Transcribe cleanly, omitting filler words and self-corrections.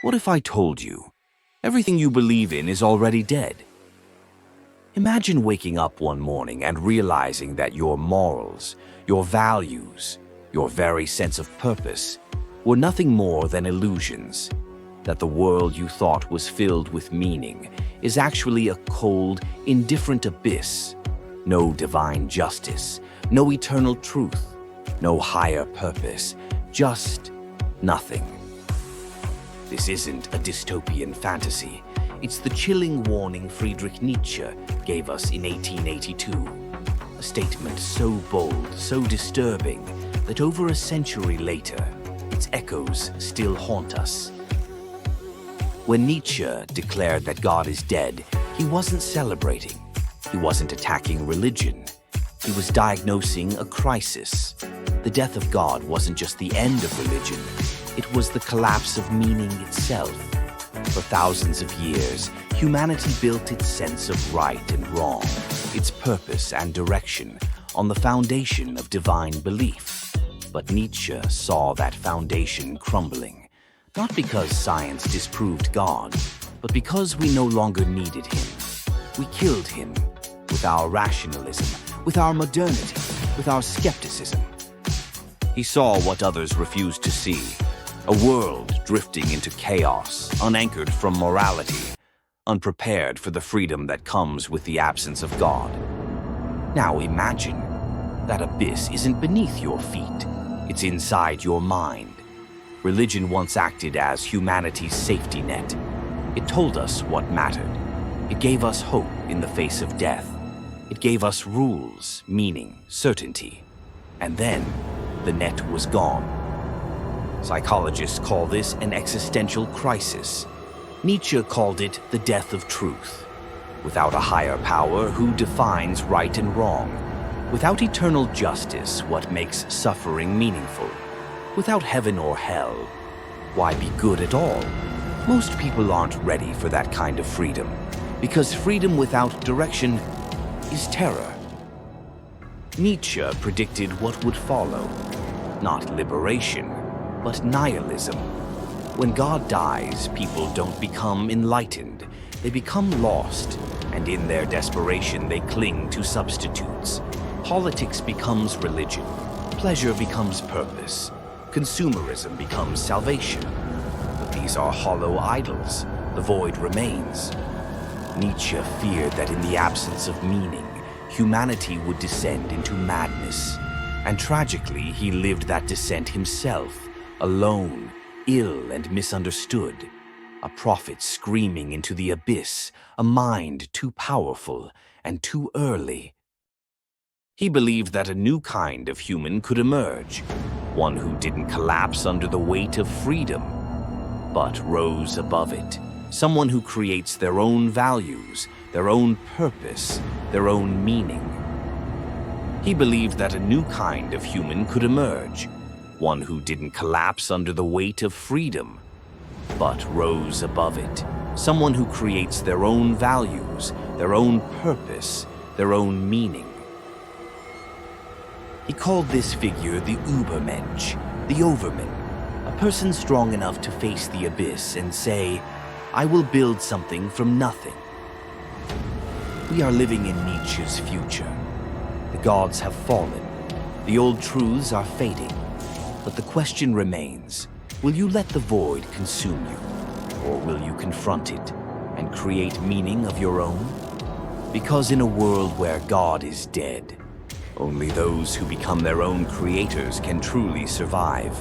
What if I told you everything you believe in is already dead? Imagine waking up one morning and realizing that your morals, your values, your very sense of purpose were nothing more than illusions, that the world you thought was filled with meaning is actually a cold, indifferent abyss. No divine justice, no eternal truth, no higher purpose, just nothing. This isn't a dystopian fantasy. It's the chilling warning Friedrich Nietzsche gave us in 1882. A statement so bold, so disturbing, that over a century later, its echoes still haunt us. When Nietzsche declared that God is dead, he wasn't celebrating. He wasn't attacking religion. He was diagnosing a crisis. The death of God wasn't just the end of religion. It was the collapse of meaning itself. For thousands of years, humanity built its sense of right and wrong, its purpose and direction, on the foundation of divine belief. But Nietzsche saw that foundation crumbling, not because science disproved God, but because we no longer needed him. We killed him with our rationalism, with our modernity, with our skepticism. He saw what others refused to see, a world drifting into chaos, unanchored from morality, unprepared for the freedom that comes with the absence of God. Now imagine that abyss isn't beneath your feet, it's inside your mind. Religion once acted as humanity's safety net. It told us what mattered. It gave us hope in the face of death. It gave us rules, meaning, certainty. And then, the net was gone. Psychologists call this an existential crisis. Nietzsche called it the death of truth. Without a higher power, who defines right and wrong? Without eternal justice, what makes suffering meaningful? Without heaven or hell, why be good at all? Most people aren't ready for that kind of freedom, because freedom without direction is terror. Nietzsche predicted what would follow, not liberation, but nihilism. When God dies, people don't become enlightened, they become lost, and in their desperation they cling to substitutes. Politics becomes religion, pleasure becomes purpose, consumerism becomes salvation. But these are hollow idols, the void remains. Nietzsche feared that in the absence of meaning, humanity would descend into madness. And tragically, he lived that descent himself, alone, ill and misunderstood. A prophet screaming into the abyss, a mind too powerful and too early. He believed that a new kind of human could emerge, one who didn't collapse under the weight of freedom, but rose above it. Someone who creates their own values, their own purpose, their own meaning. He believed that a new kind of human could emerge, one who didn't collapse under the weight of freedom, but rose above it. Someone who creates their own values, their own purpose, their own meaning. He called this figure the Übermensch, the overman, a person strong enough to face the abyss and say, I will build something from nothing. We are living in Nietzsche's future. The gods have fallen. The old truths are fading. But the question remains, will you let the void consume you? Or will you confront it and create meaning of your own? Because in a world where God is dead, only those who become their own creators can truly survive.